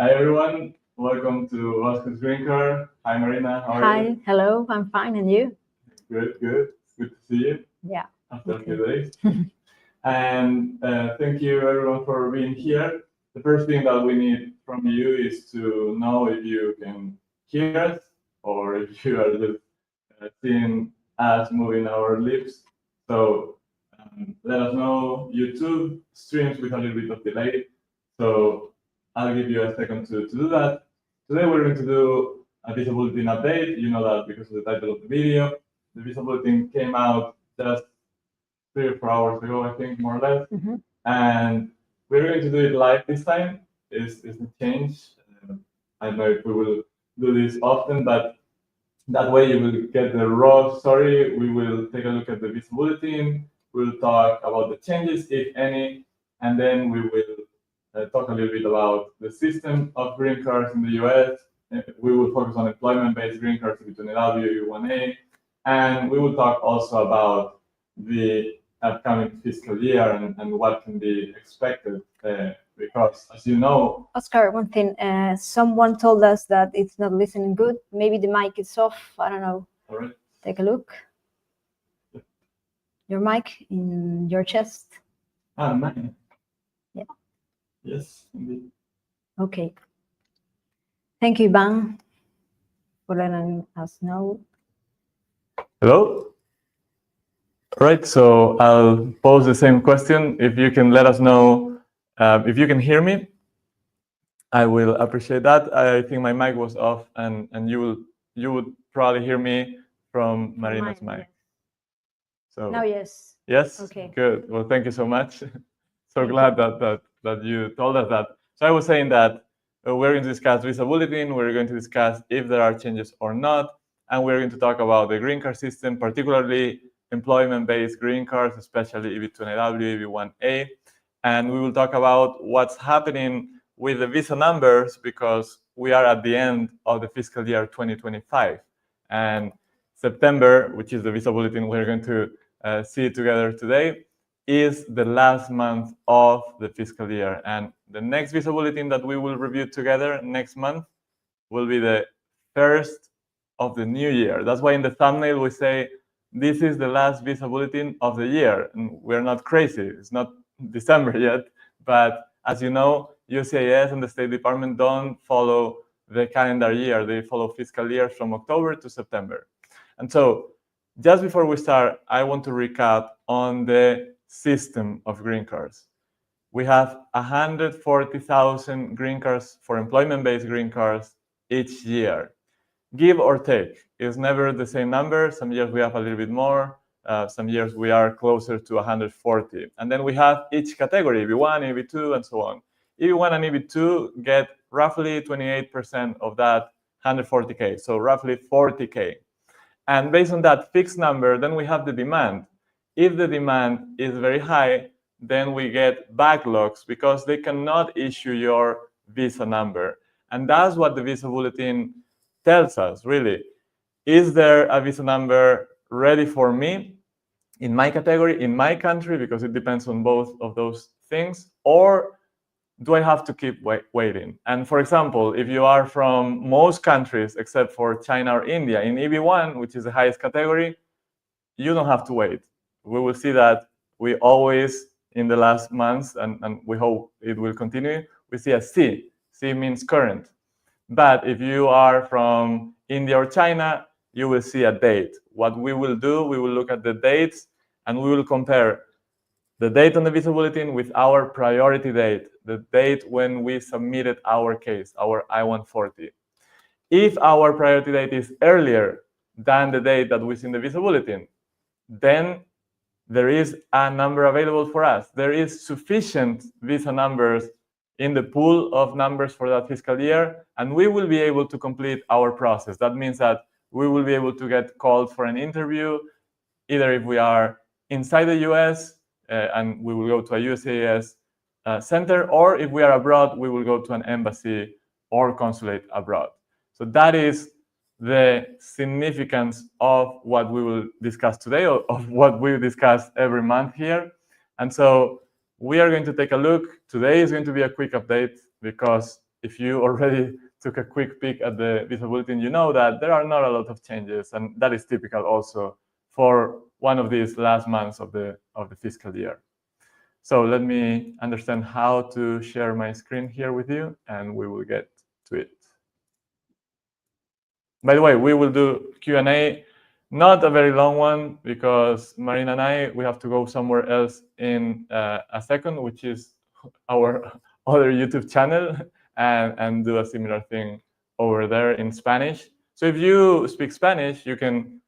Hi everyone, welcome to Vasco's Green Card. Hi Marina, how are Hi, you? hello, I'm fine, and you? Good, good. It's good to see you Yeah. after a Okay. few days. And thank you everyone for being here. The first thing that we need from you is to know if you can hear us or if you are just seeing us moving our lips. So let us know. YouTube streams with a little bit of delay. So I'll give you a second to do that. Today we're going to do a Visa Bulletin update. You know that because of the title of the video. The Visa Bulletin came out just 3 or 4 hours ago, I think, more or less. And we're going to do it live this time. It's a change. I don't know if we will do this often, but that way you will get the raw story. We will take a look at the Visa Bulletin. We'll talk about the changes, if any, and then we will talk a little bit about the system of green cards in the US. We will focus on employment-based green cards between W, U1A, and we will talk also about the upcoming fiscal year and what can be expected. Because, as you know, Oscar, one thing, someone told us that it's not listening good. Maybe the mic is off. I don't know. all right. Take a look. Your mic in your chest. Mine. Yeah. Yes, indeed. Okay. Thank you, Ivan, for letting us know. Hello? All right, so I'll pose the same question. If you can let us know if you can hear me, I will appreciate that. I think my mic was off, and you would probably hear me from Marina's mic. Yes. So Now, yes. yes. Okay. Good. Well, thank you so much. So glad that you told us that. So I was saying that we're going to discuss Visa Bulletin. We're going to discuss if there are changes or not, and we're going to talk about the green card system, particularly employment-based green cards, especially EB-2NW, EB-1A, and we will talk about what's happening with the visa numbers because we are at the end of the fiscal year 2025, and September, which is the Visa Bulletin we're going to see together today, is the last month of the fiscal year. And the next Visa Bulletin that we will review together next month will be the first of the new year. That's why in the thumbnail we say, this is the last Visa Bulletin of the year. And we're not crazy. It's not December yet. But as you know, USCIS and the State Department don't follow the calendar year. They follow fiscal years from October to September. And so just before we start, I want to recap on the system of green cards. We have 140,000 green cards for employment-based green cards each year. Give or take, it's never the same number. Some years we have a little bit more. Some years we are closer to 140. And then we have each category, EB1, EB2, and so on. EB1 and EB2 get roughly 28% of that 140K, so roughly 40K. And based on that fixed number, then we have the demand. If the demand is very high, then we get backlogs because they cannot issue your visa number. And that's what the Visa Bulletin tells us, really. Is there a visa number ready for me in my category, in my country, because it depends on both of those things, or do I have to keep waiting? And for example, if you are from most countries except for China or India, in EB1, which is the highest category, you don't have to wait. We will see that we always, in the last months, and we hope it will continue, we see a C. C means current. But if you are from India or China, you will see a date. What we will do, we will look at the dates, and we will compare the date on the Visa Bulletin with our priority date, the date when we submitted our case, our I-140. If our priority date is earlier than the date that we see in the Visa Bulletin, then there is a number available for us. There is sufficient visa numbers in the pool of numbers for that fiscal year, and we will be able to complete our process. That means that we will be able to get called for an interview, either if we are inside the US, and we will go to a USCIS center, or if we are abroad, we will go to an embassy or consulate abroad. So that is the significance of what we will discuss today, or of what we discuss every month here. And so we are going to take a look. Today is going to be a quick update because if you already took a quick peek at the Visa Bulletin, you know that there are not a lot of changes, and that is typical also for one of these last months of the fiscal year. So let me understand how to share my screen here with you, and we will get to it. By the way, we will do Q&A, not a very long one, because Marina and I, we have to go somewhere else in a second, which is our other YouTube channel, and do a similar thing over there in Spanish. So if you speak Spanish, you can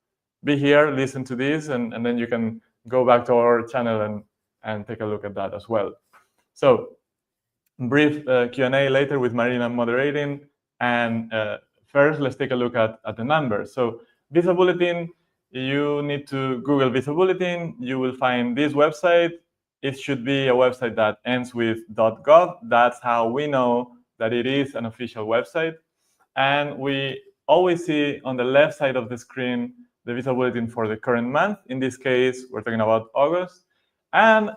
be here, listen to this, and then you can go back to our channel and take a look at that as well. So brief Q&A later with Marina moderating, and first let's take a look at the numbers. So Visa Bulletin, you need to Google Visa Bulletin, you will find this website. It should be a website that ends with .gov. That's how we know that it is an official website. And we always see on the left side of the screen the Visa Bulletin for the current month. In this case, we're talking about August. And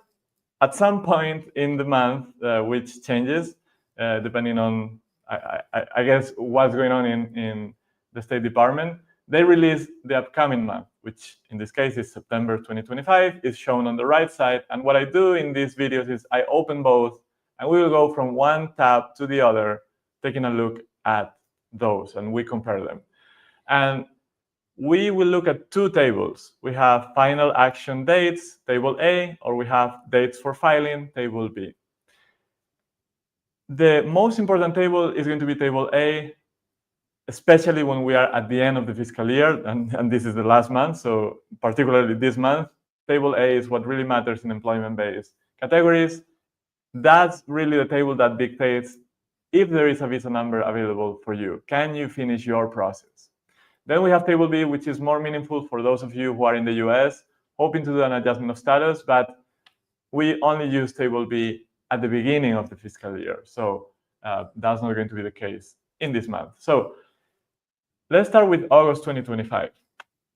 at some point in the month, which changes depending on, I guess, what's going on in the State Department, they release the upcoming month, which in this case is September 2025, is shown on the right side. And what I do in these videos is I open both, and we will go from one tab to the other, taking a look at those, and we compare them. And we will look at two tables. We have final action dates, table A, or we have dates for filing, table B. The most important table is going to be table A, especially when we are at the end of the fiscal year, and this is the last month, so particularly this month, table A is what really matters in employment-based categories. That's really the table that dictates if there is a visa number available for you. Can you finish your process? Then we have table B, which is more meaningful for those of you who are in the US, hoping to do an adjustment of status, but we only use table B at the beginning of the fiscal year. So that's not going to be the case in this month. So let's start with August 2025.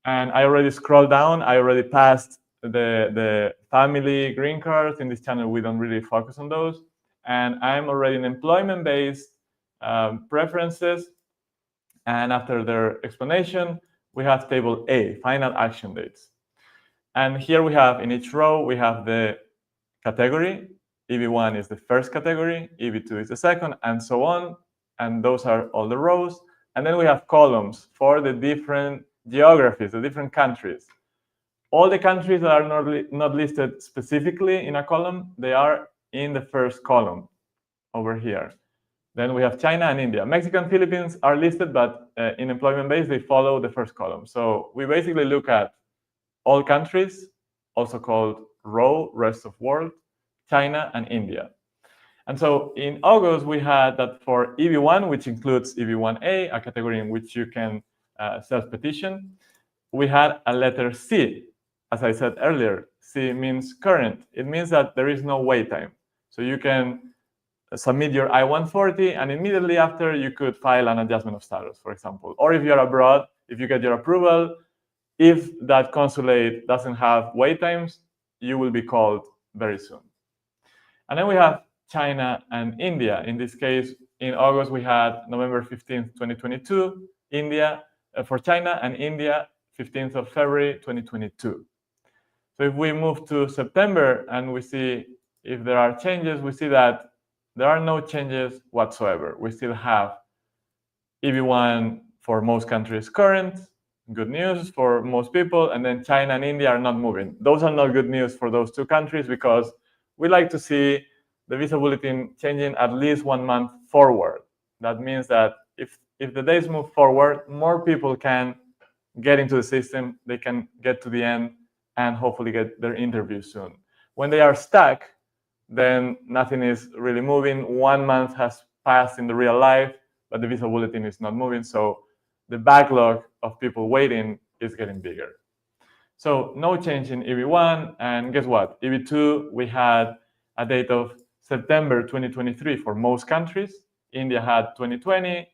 And I already scrolled down. I already passed the family green cards. In this channel, we don't really focus on those. And I'm already in employment-based preferences. And after their explanation, we have table A, final action dates. And here we have, in each row, we have the category. EB1 is the first category, EB2 is the second, and so on. And those are all the rows. And then we have columns for the different geographies, the different countries. All the countries that are not listed specifically in a column, they are in the first column over here. Then we have China and India. Mexico and Philippines are listed, but in employment-based, they follow the first column. So we basically look at all countries, also called row, rest of world, China and India. And so in August, we had that for EB1, which includes EB1A, a category in which you can self-petition, we had a letter C. As I said earlier, C means current. It means that there is no wait time. So you can submit your I-140, and immediately after, you could file an adjustment of status, for example. Or if you're abroad, if you get your approval, if that consulate doesn't have wait times, you will be called very soon. And then we have China and India. In this case, in August, we had November 15th, 2022, India for China, and India, 15th of February, 2022. So if we move to September and we see if there are changes, we see that there are no changes whatsoever. We still have EB1 for most countries current, good news for most people, and then China and India are not moving. Those are not good news for those two countries because we like to see the Visa Bulletin changing at least 1 month forward. That means that if the days move forward, more people can get into the system, they can get to the end and hopefully get their interview soon. When they are stuck, then nothing is really moving. 1 month has passed in the real life, but the Visa Bulletin is not moving. So the backlog of people waiting is getting bigger. So no change in EB1. And guess what? EB2, we had a date of September 2023 for most countries. India had 2020.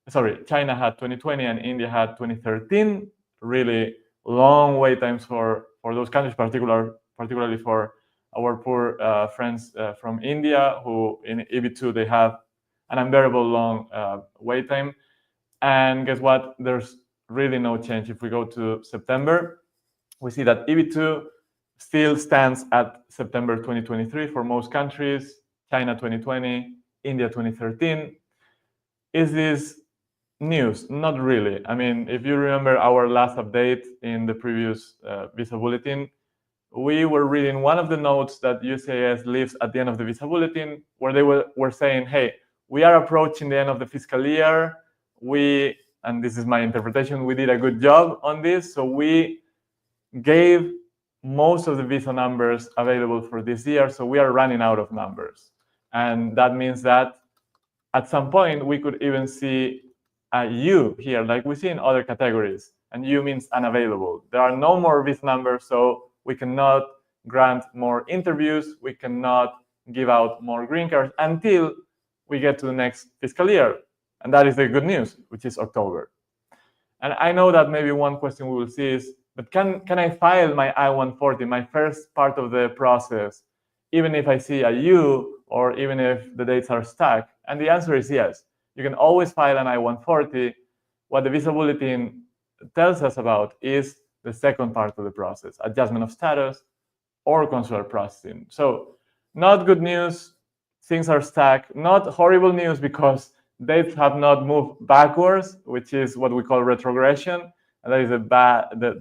Sorry, China had 2020 and India had 2013. Really long wait times for those countries, particularly for our poor friends from India, who in EB2 they have an unbearable long wait time. And guess what? There's really no change. If we go to September, we see that EB2 still stands at September 2023 for most countries, China 2020, India 2013. Is this news? Not really. I mean, if you remember our last update in the previous visa bulletin, we were reading one of the notes that USCIS leaves at the end of the visa bulletin, where they were saying, hey, we are approaching the end of the fiscal year. And this is my interpretation, we did a good job on this. So we gave most of the visa numbers available for this year. So we are running out of numbers. And that means that at some point, we could even see a U here, like we see in other categories. And U means unavailable. There are no more visa numbers, so we cannot grant more interviews. We cannot give out more green cards until we get to the next fiscal year. And that is the good news, which is October. And I know that maybe one question we will see is, but can I file my I-140, my first part of the process, even if I see a U or even if the dates are stuck? And the answer is yes. You can always file an I-140. What the visa bulletin tells us about is the second part of the process, adjustment of status or consular processing. So not good news, things are stuck. Not horrible news because dates have not moved backwards, which is what we call retrogression. And that is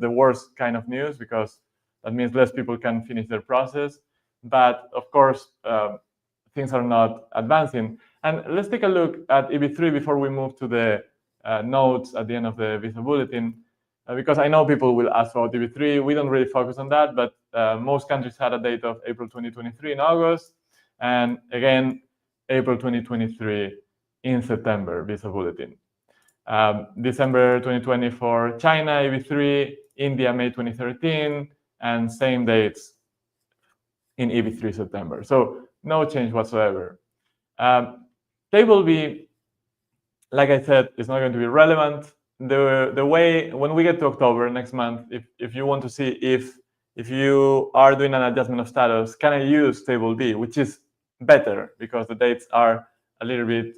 the worst kind of news because that means less people can finish their process. But of course, things are not advancing. And let's take a look at EB3 before we move to the notes at the end of the visa bulletin, because I know people will ask about EB3. We don't really focus on that, but most countries had a date of April 2023 in August, and again, April 2023 in September, visa bulletin. December 2020 for China, EB3, India, May 2013, and same dates in EB3 September. So no change whatsoever. Table B, like I said, is not going to be relevant. The way, when we get to October next month, if you want to see if you are doing an adjustment of status, can I use table B, which is better because the dates are a little bit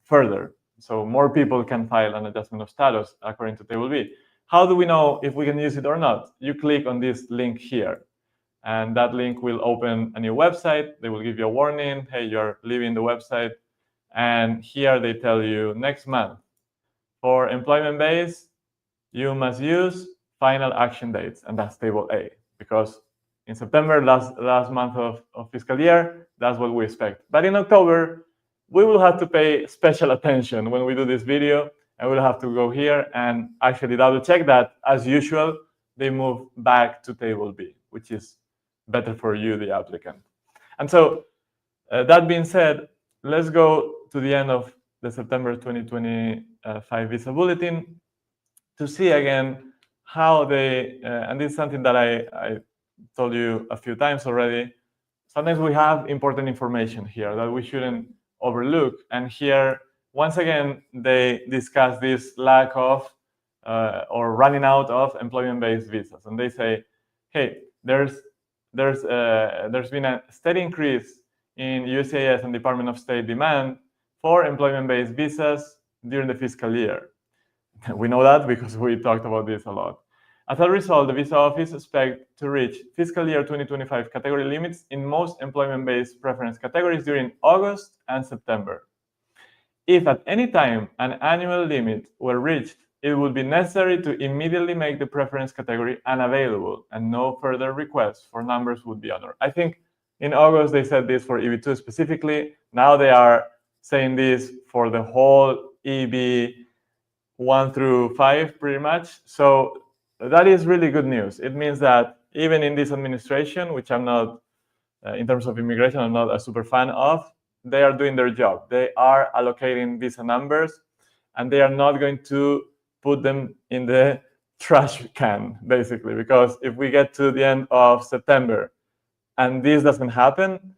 further. So more people can file an adjustment of status according to table B. How do we know if we can use it or not? You click on this link here, and that link will open a new website. They will give you a warning, hey, you're leaving the website. And here they tell you next month, for employment base, you must use final action dates, and that's table A, because in September, last month of fiscal year, that's what we expect. But in October, we will have to pay special attention when we do this video, and we'll have to go here and actually double check that, as usual, they move back to table B, which is better for you, the applicant. And so that being said, let's go to the end of the September 2025 visa bulletin to see again how they, and this is something that I told you a few times already, sometimes we have important information here that we shouldn't overlook. And here, once again, they discuss this lack of or running out of employment-based visas. And they say, hey, there's been a steady increase in USCIS and Department of State demand for employment-based visas during the fiscal year. We know that because we talked about this a lot. As a result, the Visa Office expects to reach fiscal year 2025 category limits in most employment-based preference categories during August and September. If at any time an annual limit were reached, it would be necessary to immediately make the preference category unavailable, and no further requests for numbers would be honored. I think in August they said this for EB2 specifically. Now they are saying this for the whole EB 1 through 5 pretty much. So that is really good news. It means that even in this administration, which I'm not, in terms of immigration, I'm not a super fan of, they are doing their job. They are allocating visa numbers, and they are not going to put them in the trash can, basically, because if we get to the end of September and this doesn't happen,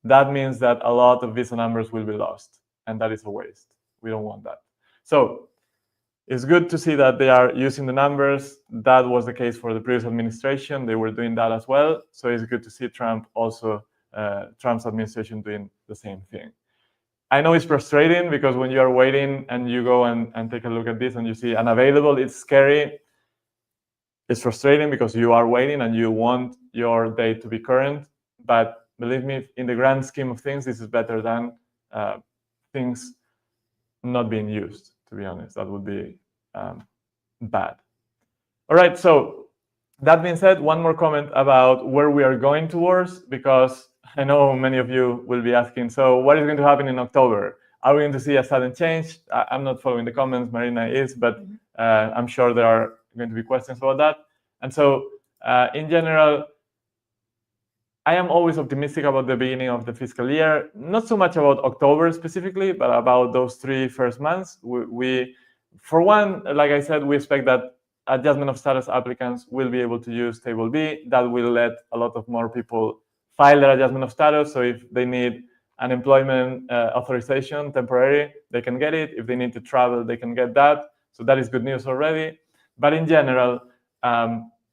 that means that a lot of visa numbers will be lost, and that is a waste. We don't want that. So it's good to see that they are using the numbers. That was the case for the previous administration. They were doing that as well. So it's good to see Trump also, Trump's administration doing the same thing. I know it's frustrating because when you are waiting and you go and take a look at this and you see unavailable, it's scary. It's frustrating because you are waiting and you want your date to be current. But believe me, in the grand scheme of things, this is better than things not being used, to be honest. That would be bad. All right, so that being said, one more comment about where we are going towards, because I know many of you will be asking, so what is going to happen in October? Are we going to see a sudden change? I'm not following the comments, Marina is, but I'm sure there are going to be questions about that. And so in general, I am always optimistic about the beginning of the fiscal year, not so much about October specifically, but about those 3 first months. We for one, like I said, we expect that adjustment of status applicants will be able to use Table B. That will let a lot of more people file their adjustment of status. So if they need an employment authorization, temporary, they can get it. If they need to travel, they can get that. So that is good news already. But in general,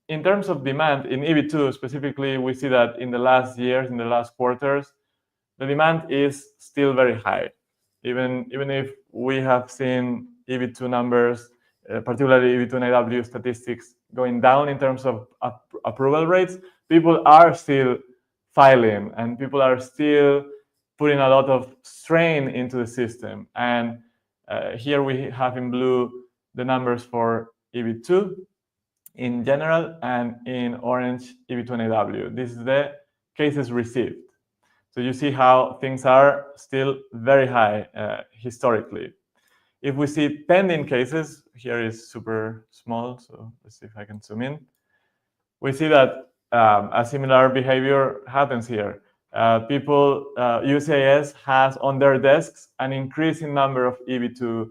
in terms of demand, in EB2 specifically, we see that in the last years, in the last quarters, the demand is still very high. Even if we have seen EB2 numbers, particularly EB2 and AW statistics, going down in terms of approval rates, people are still filing and people are still putting a lot of strain into the system. And here we have in blue the numbers for EB2 in general, and in orange, EB2 and AW. This is the cases received. So you see how things are still very high historically. If we see pending cases, here is super small, so let's see if I can zoom in. We see that a similar behavior happens here. USCIS has on their desks an increasing number of EB2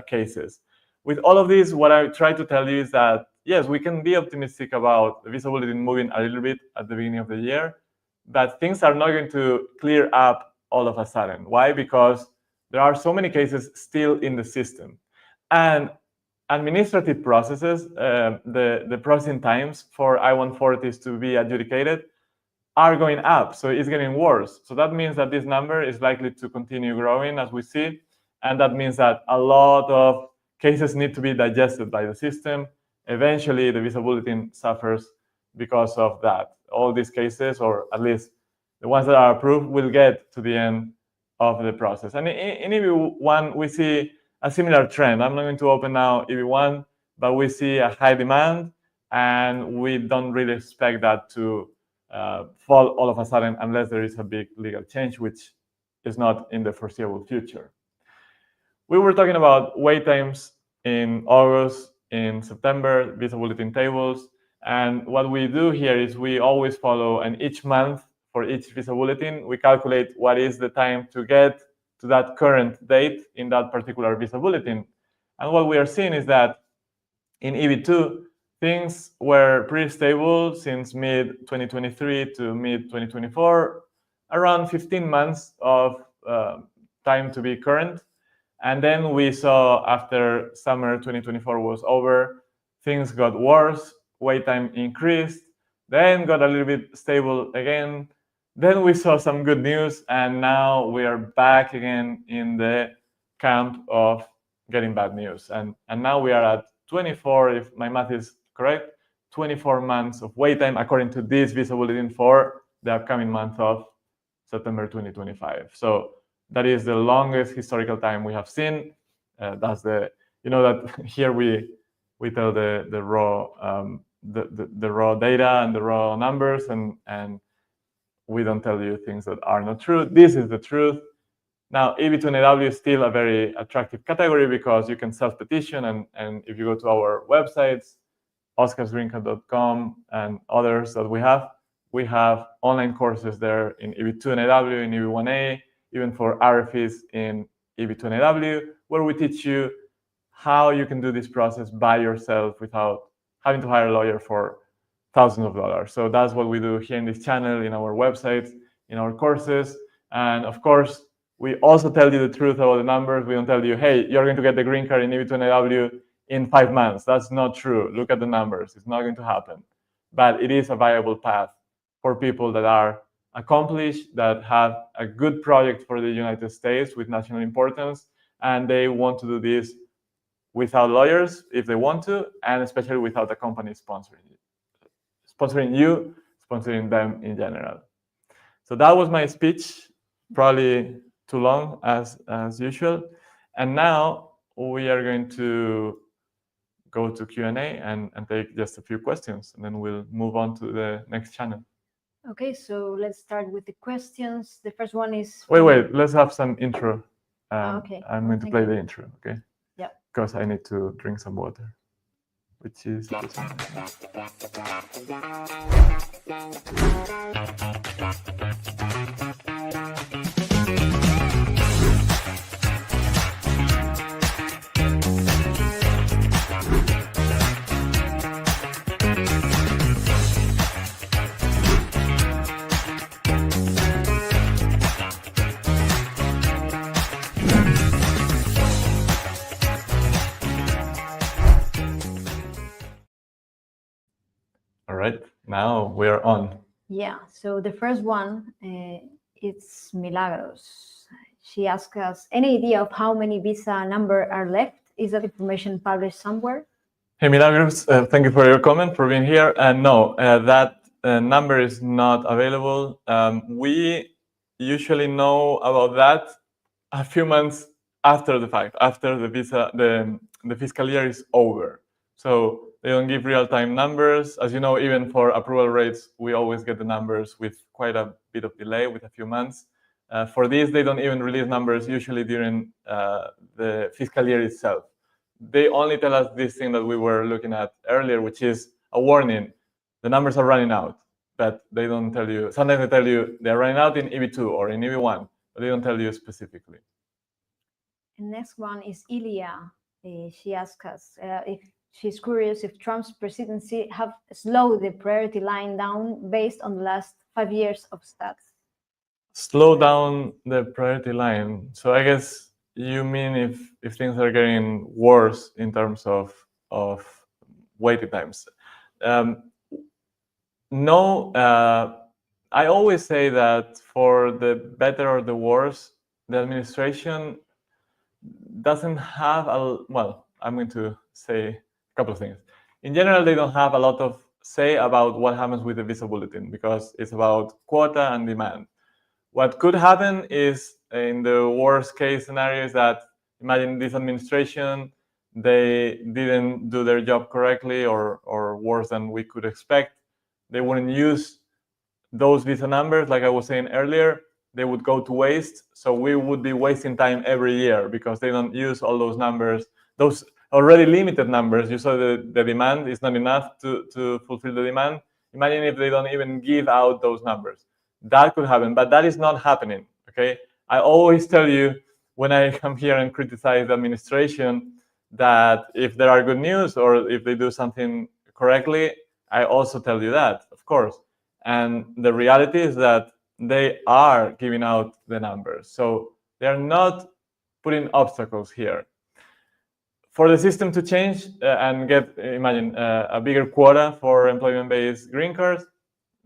cases. With all of this, what I try to tell you is that, yes, we can be optimistic about the Visa Bulletin moving a little bit at the beginning of the year, but things are not going to clear up all of a sudden. Why? Because there are so many cases still in the system. And administrative processes, the processing times for I-140s to be adjudicated are going up, so it's getting worse. So that means that this number is likely to continue growing as we see, and that means that a lot of cases need to be digested by the system. Eventually, the Visa Bulletin suffers because of that. All these cases, or at least the ones that are approved, will get to the end of the process. And in EB1, we see a similar trend. I'm not going to open now EB1, but we see a high demand, and we don't really expect that to fall all of a sudden unless there is a big legal change, which is not in the foreseeable future. We were talking about wait times in August, in September, Visa Bulletin tables. And what we do here is we always follow, and each month for each Visa Bulletin, we calculate what is the time to get to that current date in that particular Visa Bulletin. And what we are seeing is that in EB2, things were pretty stable since mid-2023 to mid-2024, around 15 months of time to be current. And then we saw after summer 2024 was over, things got worse, wait time increased, then got a little bit stable again. Then we saw some good news, and now we are back again in the camp of getting bad news. And now we are at 24, if my math is correct, 24 months of wait time according to this Visa Bulletin for the upcoming month of September 2025. So that is the longest historical time we have seen. That's the, that here we tell the raw the raw data and the raw numbers, and we don't tell you things that are not true. This is the truth. Now, EB2 and AW is still a very attractive category because you can self-petition, and if you go to our websites, oscarsgreencard.com and others that we have online courses there in EB2 and AW, in EB1A, even for RFEs in EB2 and AW, where we teach you how you can do this process by yourself without having to hire a lawyer for thousands of dollars. So that's what we do here in this channel, in our websites, in our courses. And of course, we also tell you the truth about the numbers. We don't tell you, hey, you're going to get the green card in EB2 and AW in 5 months. That's not true. Look at the numbers. It's not going to happen. But it is a viable path for people that are accomplished, that have a good project for the United States with national importance, and they want to do this without lawyers if they want to, and especially without a company sponsoring you, sponsoring them in general. So that was my speech, probably too long as usual. And now we are going to go to Q&A and take just a few questions, and then we'll move on to the next channel. Okay, so let's start with the questions. The first one is... Wait, let's have some intro. Okay. I'm going to play the intro, okay? Yeah. Because I need to drink some water, which is this one. All right, now we're on. Yeah, so the first one, it's Milagros. She asked us, any idea of how many visa number are left? Is that information published somewhere? Hey, Milagros, thank you for your comment, for being here. No, that number is not available. We usually know about that a few months after the fact, after the visa, the fiscal year is over. So they don't give real-time numbers. As you know, even for approval rates, we always get the numbers with quite a bit of delay, with a few months. For this, they don't even release numbers usually during the fiscal year itself. They only tell us this thing that we were looking at earlier, which is a warning. The numbers are running out, but they don't tell you. Sometimes they tell you they're running out in EB2 or in EB1, but they don't tell you specifically. The next one is Ilya. She asked us if she's curious if Trump's presidency have slowed the priority line down based on the last 5 years of stats. Slow down the priority line. So I guess you mean if things are getting worse in terms of waiting times. No, I always say that for the better or the worse, the administration doesn't have well, I'm going to say a couple of things. In general, they don't have a lot of say about what happens with the visa bulletin because it's about quota and demand. What could happen is, in the worst case scenario, is that imagine this administration, they didn't do their job correctly or worse than we could expect. They wouldn't use those visa numbers, like I was saying earlier, they would go to waste. So we would be wasting time every year because they don't use all those numbers, those already limited numbers. You saw the demand is not enough to fulfill the demand. Imagine if they don't even give out those numbers. That could happen, but that is not happening, okay? I always tell you when I come here and criticize the administration that if there are good news or if they do something correctly, I also tell you that, of course. And the reality is that they are giving out the numbers. So they're not putting obstacles here. For the system to change and get, imagine, a bigger quota for employment-based green cards,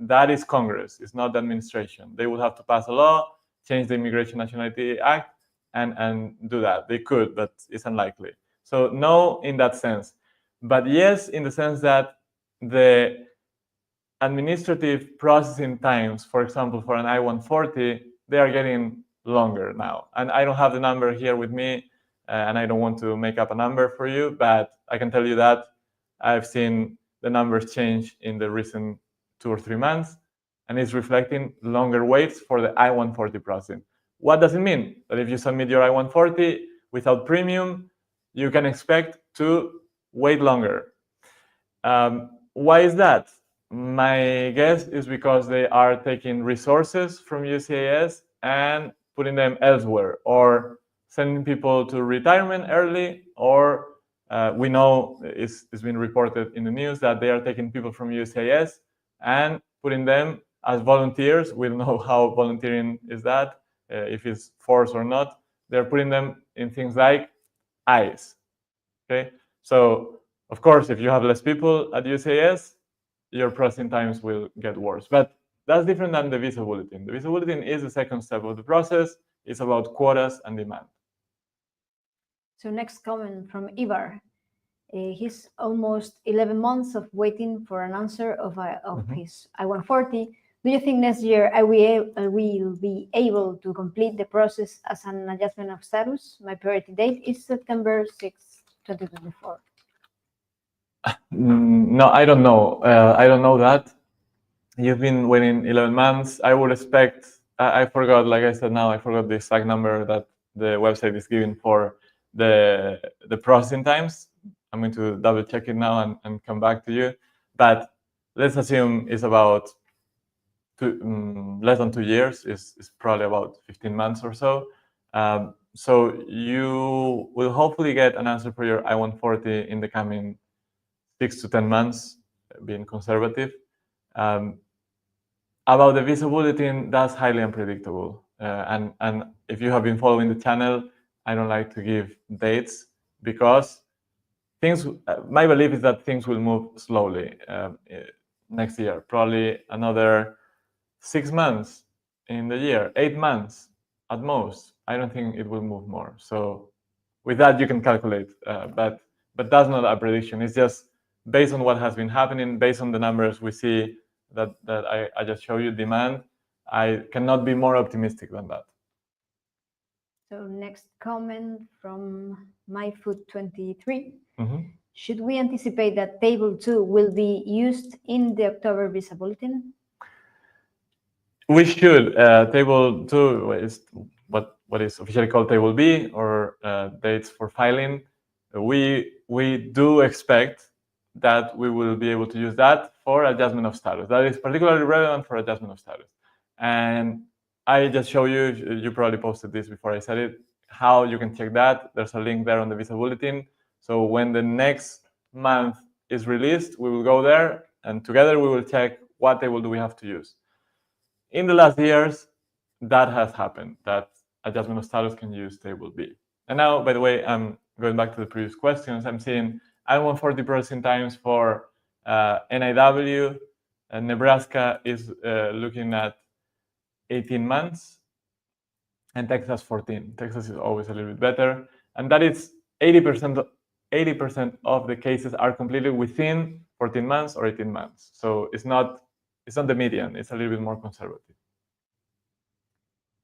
that is Congress, it's not the administration. They would have to pass a law, change the Immigration Nationality Act, and do that. They could, but it's unlikely. So no, in that sense. But yes, in the sense that the administrative processing times, for example, for an I-140, they are getting longer now. And I don't have the number here with me, and I don't want to make up a number for you, but I can tell you that I've seen the numbers change in the recent 2 or 3 months, and it's reflecting longer waits for the I-140 processing. What does it mean? That if you submit your I-140 without premium, you can expect to wait longer. Why is that? My guess is because they are taking resources from USCIS and putting them elsewhere, or sending people to retirement early, or we know it's been reported in the news that they are taking people from USCIS and putting them as volunteers. We don't know how volunteering is that, if it's forced or not. They're putting them in things like ICE. Okay, so of course, if you have less people at USCIS, your processing times will get worse. But That's different than the visa bulletin. The visa bulletin is the second step of the process. It's about quotas and demand. So next comment from Ivar. He's almost 11 months of waiting for an answer of his I-140. Do you think next year I will be able to complete the process as an adjustment of status? My priority date is September 6, 2024. No, I don't know. I don't know that. You've been waiting 11 months. I would expect, I forgot, like I said now, I forgot the exact number that the website is giving for the processing times. I'm going to double check it now and come back to you. But let's assume it's about less than 2 years. It's probably about 15 months or so. So you will hopefully get an answer for your I-140 in the coming 6 to 10 months, being conservative. About the visa bulletin, that's highly unpredictable. And if you have been following the channel, I don't like to give dates because things. My belief is that things will move slowly next year. Probably another 6 months in the year, 8 months at most. I don't think it will move more. So with that, you can calculate. But that's not a prediction. It's just based on what has been happening, based on the numbers we see that I just showed you, demand. I cannot be more optimistic than that. So next comment from MyFood23. Mm-hmm. Should we anticipate that Table 2 will be used in the October visa bulletin? We should. Table 2 is what is officially called Table B, or dates for filing. We do expect that we will be able to use that for adjustment of status. That is particularly relevant for adjustment of status. And I just show you, you probably posted this before I said it, how you can check that. There's a link there on the visa bulletin. So when the next month is released, we will go there and together we will check what table do we have to use. In the last years, that has happened, that adjustment of status can use table B. And now, by the way, I'm going back to the previous questions. I'm seeing I-140 processing times for NIW, and Nebraska is looking at 18 months, and Texas 14. Texas is always a little bit better, and that is 80% of the cases are completed within 14 months or 18 months. So it's not the median, it's a little bit more conservative.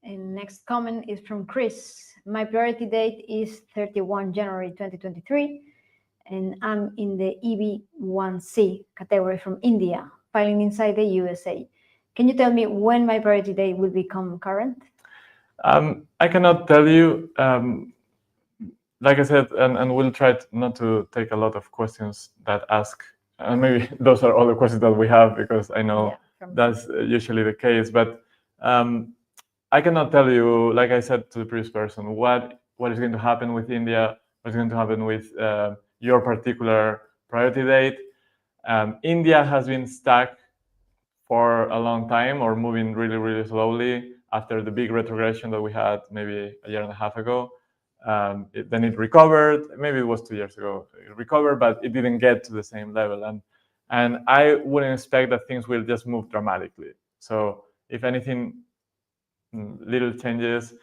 And next comment is from Chris. My priority date is 31 January 2023, and I'm in the EB1C category from India, filing inside the USA. Can you tell me when my priority date will become current? I cannot tell you. Like I said, and we'll try not to take a lot of questions that ask, and maybe those are all the questions that we have, because I know that's usually the case. But I cannot tell you, like I said to the previous person, what is going to happen with India, what's going to happen with your particular priority date. India has been stuck for a long time, or moving really, really slowly after the big retrogression that we had maybe a year and a half ago. Then it recovered. Maybe it was 2 years ago. It recovered, but it didn't get to the same level. And I wouldn't expect that things will just move dramatically. So if anything, little changes.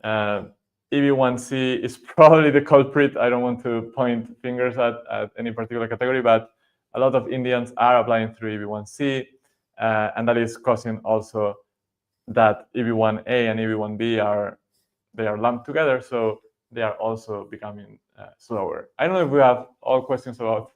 EB1C is probably the culprit. I don't want to point fingers at any particular category, but a lot of Indians are applying through EB1C, and that is causing also that EB1A and EB1B are lumped together, so they are also becoming slower. I don't know if we have all questions about.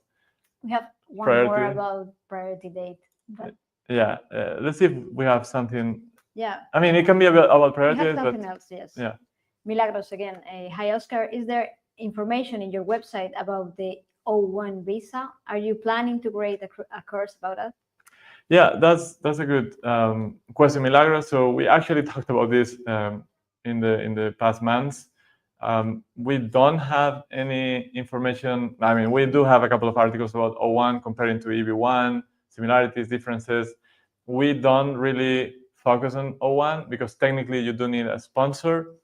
We have one priority. More about priority date. But... Yeah, let's see if we have something. Yeah. I mean, it can be about priorities. We have something else, yes. Yeah. Milagros again. Hi, Oscar. Is there information in your website about the O1 visa? Are you planning to create a course about that? Yeah, that's a good question, Milagros. So we actually talked about this in the past months. We don't have any information. I mean, we do have a couple of articles about O1 comparing to EB1, similarities, differences. We don't really focus on O1 because technically you do need a sponsor.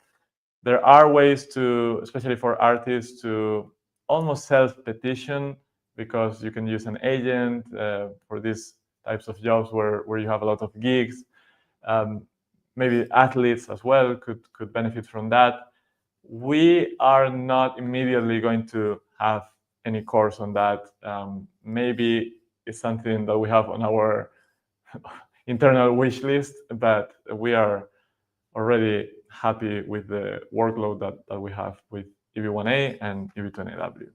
There are ways to, especially for artists, to almost self-petition, because you can use an agent for this types of jobs where you have a lot of gigs. Maybe athletes as well could benefit from that. We are not immediately going to have any course on that. Maybe it's something that we have on our internal wish list, but we are already happy with the workload that we have with EV1A and EV2NAW.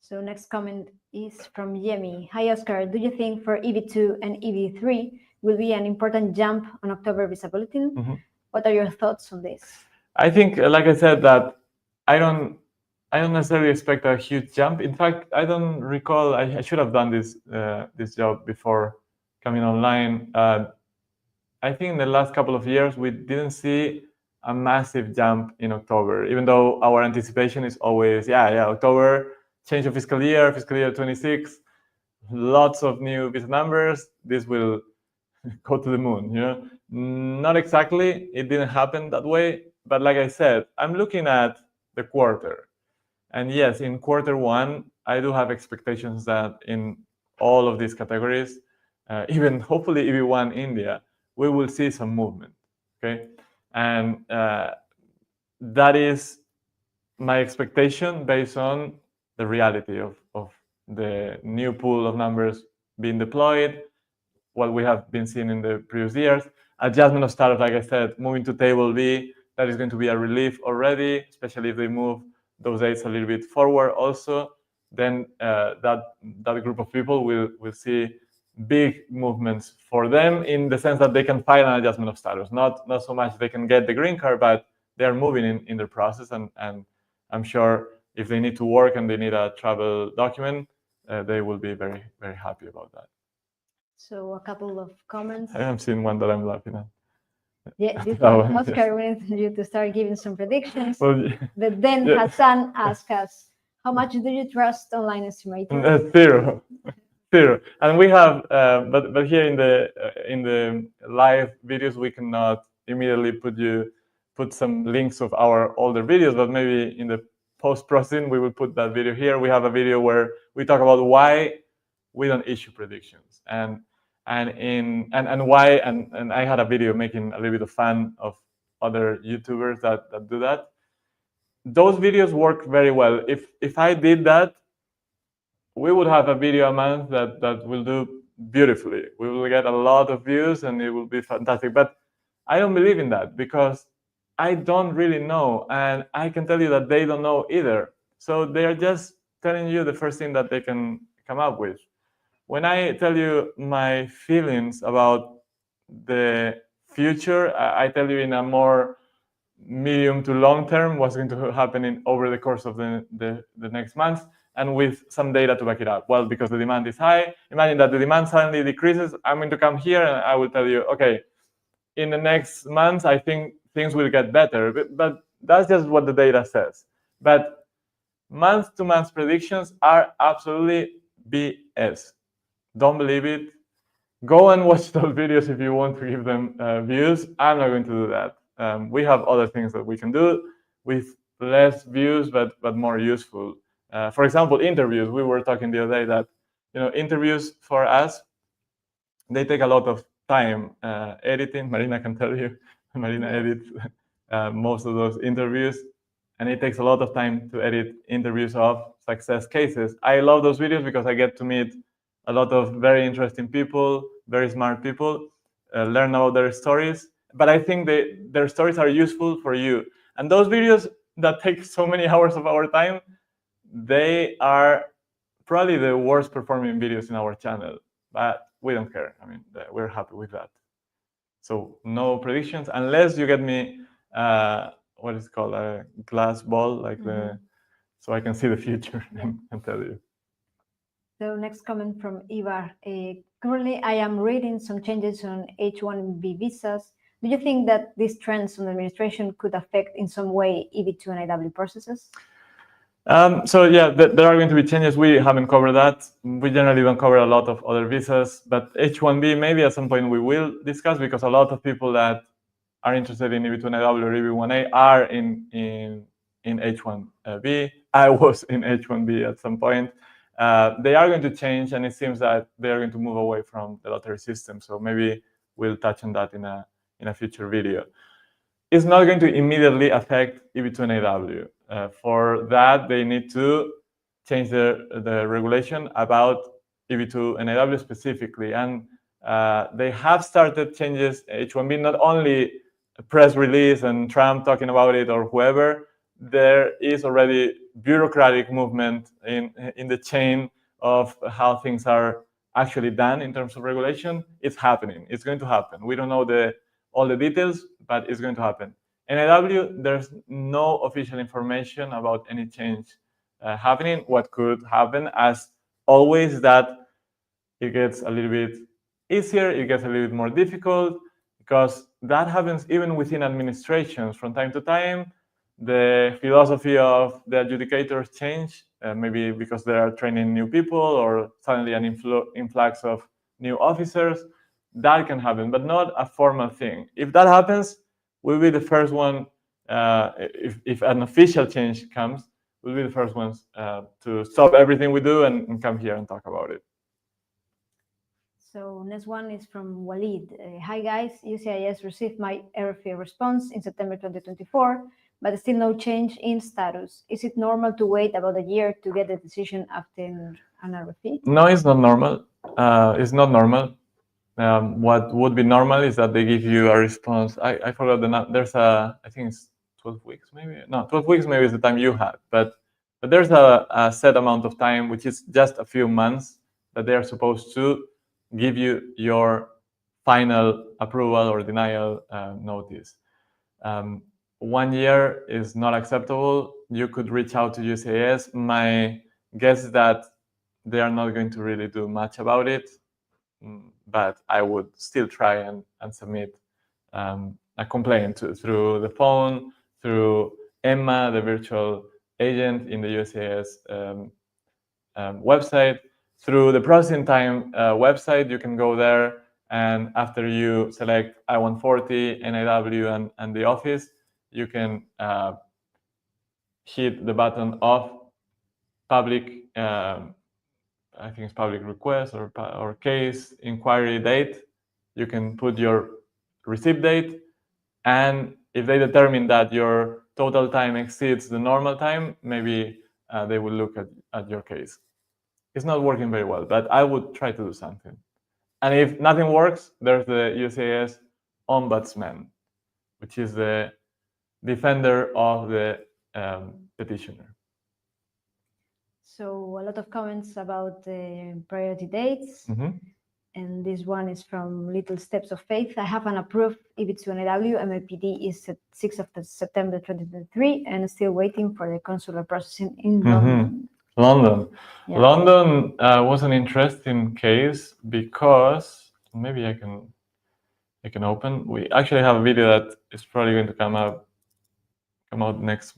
So next comment is from Yemi. Hi, Oscar. Do you think for EV2 and EV3 will be an important jump on October Visa Bulletin? Mm-hmm. What are your thoughts on this? I think, like I said, that I don't necessarily expect a huge jump. In fact, I don't recall. I should have done this job before coming online. I think in the last couple of years we didn't see a massive jump in October, even though our anticipation is always, October, change of fiscal year 26, lots of new visa numbers. This will go to the moon, Not exactly. It didn't happen that way. But like I said, I'm looking at the quarter. And yes, in Q1, I do have expectations that in all of these categories, even hopefully EV1 India, we will see some movement, okay? And that is my expectation based on the reality of the new pool of numbers being deployed, what we have been seeing in the previous years. Adjustment of status, like I said, moving to table B, that is going to be a relief already, especially if they move those dates a little bit forward also. Then that group of people will see big movements for them in the sense that they can file an adjustment of status. Not so much they can get the green card, but they are moving in their process. And I'm sure if they need to work and they need a travel document, they will be very, very happy about that. So a couple of comments. I have seen one that I'm laughing at. Yeah, this one, Oscar wanted you to start giving some predictions. Well, but then Hassan asked us, how much do you trust online estimators? Zero. And we have, but here in the live videos, we cannot immediately put some links of our older videos, but maybe in the post-processing, we will put that video here. We have a video where we talk about why we don't issue predictions and why, and I had a video making a little bit of fun of other YouTubers that do that. Those videos work very well. If I did that, we would have a video a month that will do beautifully. We will get a lot of views and it will be fantastic. But I don't believe in that because I don't really know. And I can tell you that they don't know either. So they are just telling you the first thing that they can come up with. When I tell you my feelings about the future, I tell you in a more medium to long term what's going to happen over the course of the next months, and with some data to back it up. Well, because the demand is high, imagine that the demand suddenly decreases. I'm going to come here and I will tell you, okay, in the next months, I think things will get better. But that's just what the data says. But month-to-month predictions are absolutely BS. Don't believe it. Go and watch those videos if you want to give them views. I'm not going to do that. We have other things that we can do with less views, but more useful. For example, interviews. We were talking the other day that interviews for us, they take a lot of time editing. Marina can tell you. Marina edits most of those interviews, and it takes a lot of time to edit interviews of success cases. I love those videos because I get to meet a lot of very interesting people, very smart people, learn about their stories. But I think their stories are useful for you. And those videos that take so many hours of our time, they are probably the worst performing videos in our channel. But we don't care. I mean, we're happy with that. So no predictions, unless you get me, what is it called, a glass ball, like so I can see the future and tell you. So next comment from Ivar. Currently, I am reading some changes on H-1B visas. Do you think that these trends on the administration could affect in some way EV2 and IW processes? So yeah, there are going to be changes. We haven't covered that. We generally don't cover a lot of other visas, but H-1B maybe at some point we will discuss, because a lot of people that are interested in EV2 and IW or EV1A are in H-1B. I was in H-1B at some point. they are going to change, and it seems that they are going to move away from the lottery system. So maybe we'll touch on that in a future video. It's not going to immediately affect EB2 and AW. For that, they need to change the regulation about EB2 and AW specifically, and they have started changes H1B, not only a press release and Trump talking about it or whoever. There is already bureaucratic movement in the chain of how things are actually done in terms of regulation. It's happening. It's going to happen. We don't know all the details, but it's going to happen. NAW, there's no official information about any change happening. What could happen, as always, that it gets a little bit easier, it gets a little bit more difficult, because that happens even within administrations from time to time. The philosophy of the adjudicators change, maybe because they are training new people or suddenly an influx of new officers. That can happen, but not a formal thing. If that happens, we'll be the first one. If an official change comes, we'll be the first ones to stop everything we do and come here and talk about it. So next one is from Walid. Hi guys, UCIS received my RFE response in September 2024, but still no change in status. Is it normal to wait about a year to get a decision after an RFE? No, it's not normal. It's not normal. What would be normal is that they give you a response. I forgot the number. There's I think it's 12 weeks maybe. No, 12 weeks maybe is the time you had. But there's a set amount of time, which is just a few months, that they are supposed to give you your final approval or denial notice. 1 year is not acceptable. You could reach out to UCIS. My guess is that they are not going to really do much about it, but I would still try and submit a complaint through the phone, through Emma, the virtual agent in the USCIS website, through the processing time website. You can go there, and after you select I-140, NAW, and the office, you can hit the button of public, I think it's public request or case inquiry date. You can put your receipt date, and if they determine that your total time exceeds the normal time, maybe they will look at your case. It's not working very well, but I would try to do something. And if nothing works, there's the UCIS Ombudsman, which is the defender of the petitioner. So a lot of comments about the priority dates. And this one is from Little Steps of Faith. I have an approved EB2 NAW. MAPD is at 6th of September 2023 and still waiting for the consular processing in London. Yeah. London was an interesting case because maybe I can open. We actually have a video that is probably going to come out next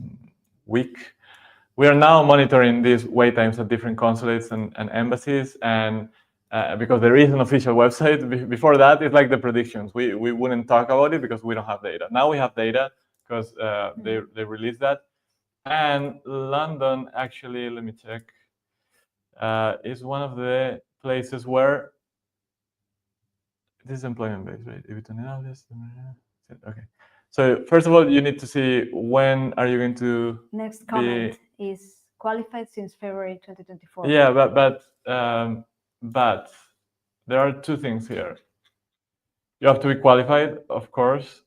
week. We are now monitoring these wait times at different consulates and embassies, and because there is an official website. Before that, it's like the predictions. We wouldn't talk about it because we don't have data. Now we have data because they released that. And London, actually, let me check, is one of the places where this is employment-based, right? Okay. So first of all, you need to see when are you going to. Next comment is qualified since February 2024. Yeah, but there are two things here. You have to be qualified, of course,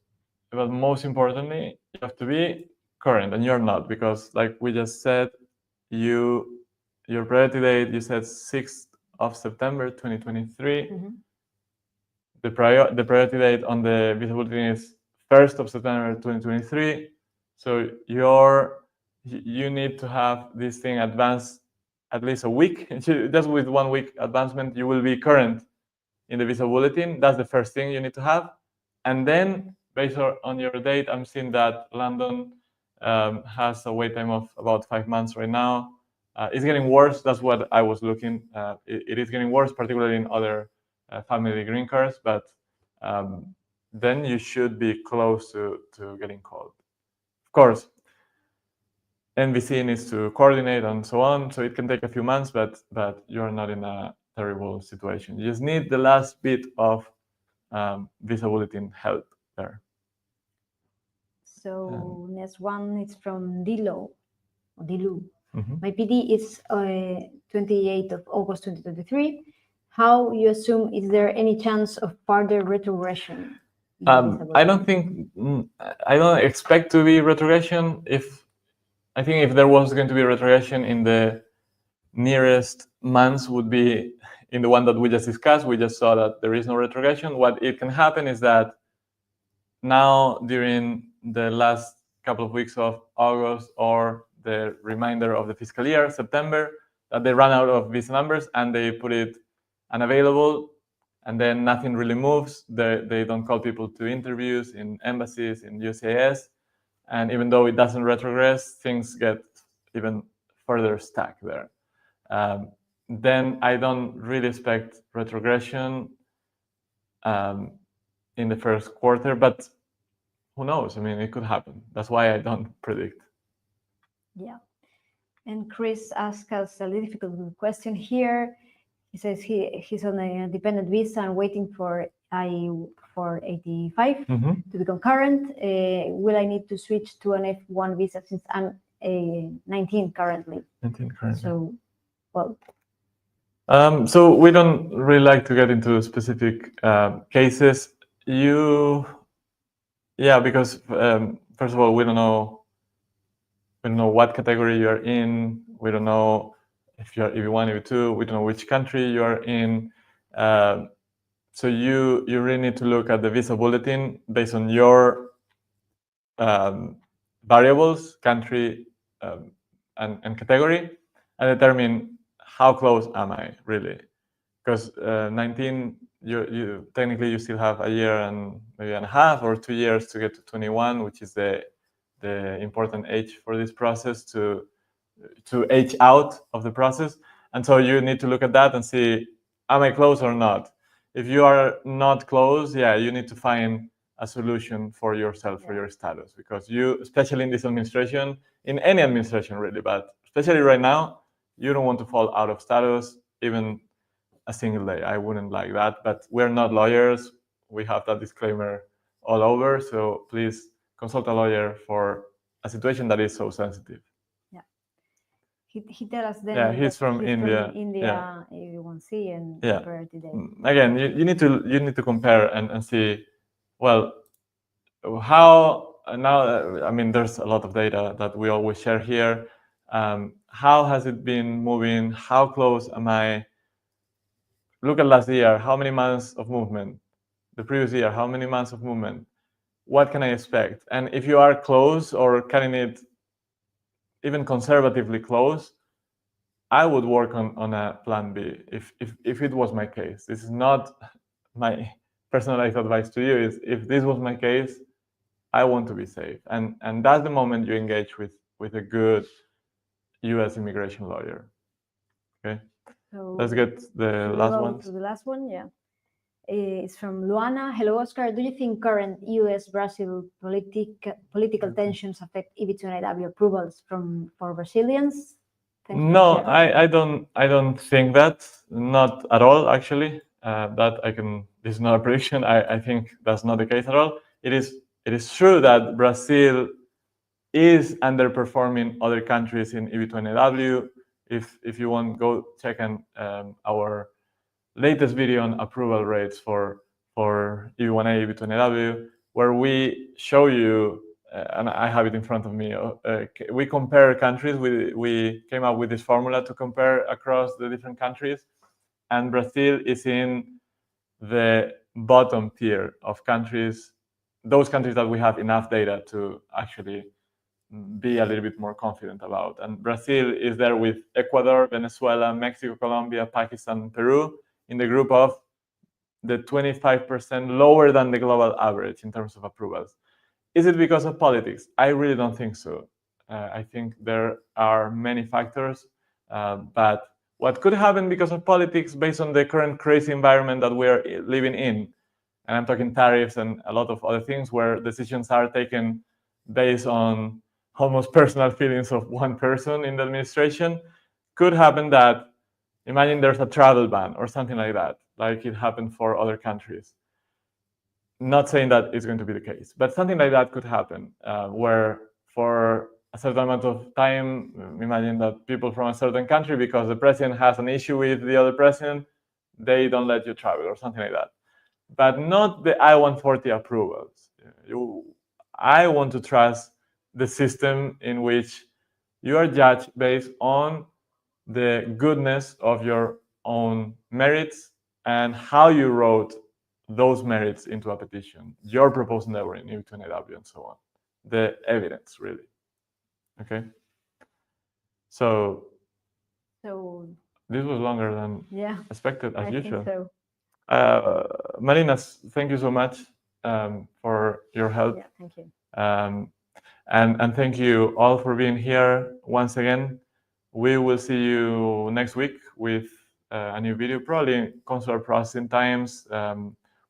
but most importantly, you have to be current, and you're not, because like we just said, your priority date, you said 6th of September 2023. The priority date on the visa bulletin is 1st of September 2023. So you need to have this thing advanced at least a week. Just with 1 week advancement, you will be current in the visa bulletin. That's the first thing you need to have. And then, based on your date, I'm seeing that London has a wait time of about 5 months right now. It's getting worse. That's what I was looking. It is getting worse, particularly in other family green cards. But then you should be close to getting called. Of course, NVC needs to coordinate and so on. So it can take a few months, but you're not in a terrible situation. You just need the last bit of Visa Bulletin help there. So next one is from Dilu. Mm-hmm. My PD is 28th of August 2023. How you assume, is there any chance of further retrogression? I don't think, I don't expect to be retrogression. I think if there was going to be retrogression in the nearest months would be in the one that we just discussed. We just saw that there is no retrogression. What it can happen is that now during the last couple of weeks of August or the remainder of the fiscal year, September, that they run out of visa numbers and they put it unavailable, and then nothing really moves. They don't call people to interviews in embassies, in USCIS, and even though it doesn't retrogress, things get even further stuck there. Then I don't really expect retrogression in the first quarter, but who knows? I mean, it could happen. That's why I don't predict. Yeah. And Chris asked us a difficult question here. He says he's on a dependent visa and waiting for I-485 to become current. Will I need to switch to an F1 visa since I'm 19 currently? 19 currently. So, well. So we don't really like to get into specific cases. Because first of all, we don't know what category you are in. We don't know if you're EV1, EV2. We don't know which country you are in. So you really need to look at the visa bulletin based on your variables, country and category, and determine how close am I really. Because 19, you technically you still have a year and maybe and a half or 2 years to get to 21, which is the important age for this process to age out of the process. And so you need to look at that and see, am I close or not? If you are not close, you need to find a solution for yourself, for your status, because you, especially in this administration, in any administration really, but especially right now, you don't want to fall out of status even a single day. I wouldn't like that, but we're not lawyers. We have that disclaimer all over. So please consult a lawyer for a situation that is so sensitive. Yeah. He tell us then. Yeah, he's from India. From India, you won't see and compare today. Again, you need to compare and see, well, how now. I mean, there's a lot of data that we always share here. How has it been moving? How close am I? Look at last year, how many months of movement? The previous year, how many months of movement? What can I expect? And if you are close or cutting it even conservatively close, I would work on a plan B if it was my case. This is not my personalized advice to you. Is if this was my case, I want to be safe. And that's the moment you engage with a good US immigration lawyer. Okay. So let's get the last one. To the last one, yeah. It's from Luana. Hello, Oscar. Do you think current US-Brazil political tensions affect EV2 and IW approvals for Brazilians? No, I don't think that. Not at all, actually. This is not a prediction. I think that's not the case at all. It is true that Brazil is underperforming other countries in EV2 and IW. If you want, go check our latest video on approval rates for EV1A, EV2 and IW, where we show you, and I have it in front of me, we compare countries. We came up with this formula to compare across the different countries, and Brazil is in the bottom tier of countries, those countries that we have enough data to actually be a little bit more confident about. And Brazil is there with Ecuador, Venezuela, Mexico, Colombia, Pakistan, Peru, in the group of the 25% lower than the global average in terms of approvals. Is it because of politics? I really don't think so. I think there are many factors, but what could happen because of politics based on the current crazy environment that we're living in, and I'm talking tariffs and a lot of other things where decisions are taken based on almost personal feelings of one person in the administration, could happen that, imagine there's a travel ban or something like it happened for other countries. Not saying that it's going to be the case, but something like that could happen, where for a certain amount of time, imagine that people from a certain country, because the president has an issue with the other president, they don't let you travel or something like that. But not the I-140 approvals. I want to trust the system in which you are judged based on the goodness of your own merits and how you wrote those merits into a petition, your proposed neighboring into an AW and so on. The evidence, really. Okay. So this was longer than expected, as usual. Think so. Marina, thank you so much for your help. Yeah, thank you. And thank you all for being here once again. We will see you next week with a new video, probably in consular processing times.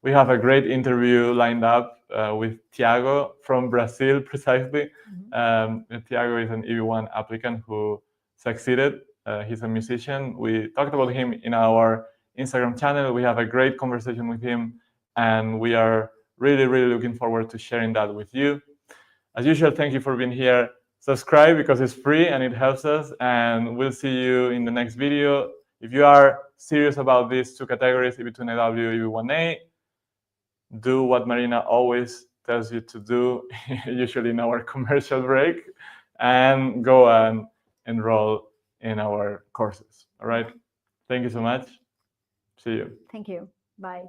We have a great interview lined up with Tiago from Brazil, precisely. Tiago is an EB1 applicant who succeeded. He's a musician. We talked about him in our Instagram channel. We have a great conversation with him, and we are really, really looking forward to sharing that with you. As usual, thank you for being here. Subscribe because it's free and it helps us, and we'll see you in the next video. If you are serious about these two categories, EB2NAW, EB1A, do what Marina always tells you to do, usually in our commercial break, and go and enroll in our courses. All right? Thank you so much. See you. Thank you. Bye.